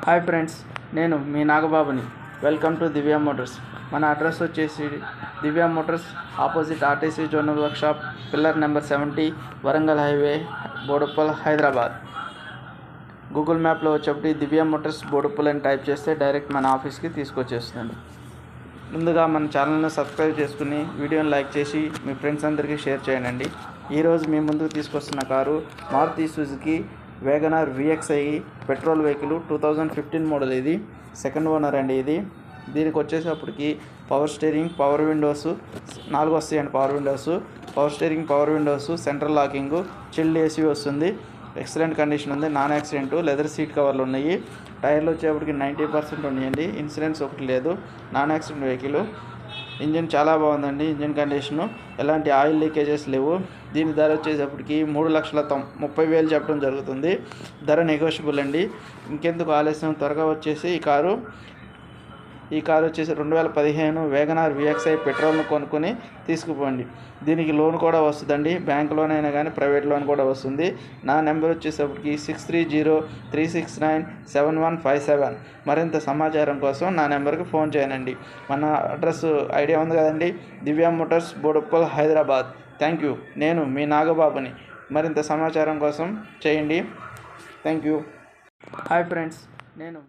Hi friends, నేను మీ నాగబాబుని. Welcome to Divya motors. మన అడ్రస్ వచ్చేసి Divya motors opposite RTC zonal workshop, pillar number 70, Warangal highway, Boduppal, Hyderabad. Google మ్యాప్లో వచ్చేప్పటి దివ్య మోటార్స్ బోడుప్పల్ అని టైప్ చేస్తే డైరెక్ట్ మన ఆఫీస్కి తీసుకొచ్చేస్తుంది. ముందుగా మన ఛానల్ని సబ్స్క్రైబ్ చేసుకుని వీడియోని లైక్ చేసి మీ ఫ్రెండ్స్ అందరికీ షేర్ చేయండి. ఈరోజు మీ ముందుకు తీసుకొస్తున్న car Maruti Suzuki Wagon R VXi petrol vehicle 2015 model. ఇది సెకండ్ ఓనర్ అండి. దీనికి వచ్చేటప్పటికి పవర్ స్టీరింగ్, పవర్ విండోస్ 4 వస్తాయండి. Power steering, power windows, central locking, chilled AC వస్తుంది. ఎక్సలెంట్ కండిషన్ ఉంది. నాన్ యాక్సిడెంట్, లెదర్ సీట్ కవర్లు ఉన్నాయి. టైర్లు వచ్చేప్పటికి 90% ఉన్నాయండి. ఇన్సూరెన్స్ ఒకటి లేదు. Non accident vehicle. ఇంజిన్ చాలా బాగుందండి. ఇంజిన్ కండిషను ఎలాంటి ఆయిల్ లీకేజెస్ లేవు. దీని ధర వచ్చేటప్పటికి 3,30,000 చెప్పడం జరుగుతుంది. ధర నెగోషియబుల్ అండి. ఇంకెందుకు ఆలస్యం, త్వరగా వచ్చేసి ఈ కారు వచ్చేసి 2015 వేగనార్ VXi పెట్రోల్ను కొనుక్కొని తీసుకుపోండి. దీనికి లోన్ కూడా వస్తుందండి. బ్యాంక్ లోన్ అయినా కానీ ప్రైవేట్ లోన్ కూడా వస్తుంది. నా నెంబర్ వచ్చేసరికి 6303697157. మరింత సమాచారం కోసం నా నెంబర్కి ఫోన్ చేయనండి. మన అడ్రస్ ఐడియా ఉంది కదండి, Divya motors, Boduppal, Hyderabad. Thank you. నేను మీ నాగబాబుని. మరింత సమాచారం కోసం చేయండి. Thank you. హాయ్ ఫ్రెండ్స్, నేను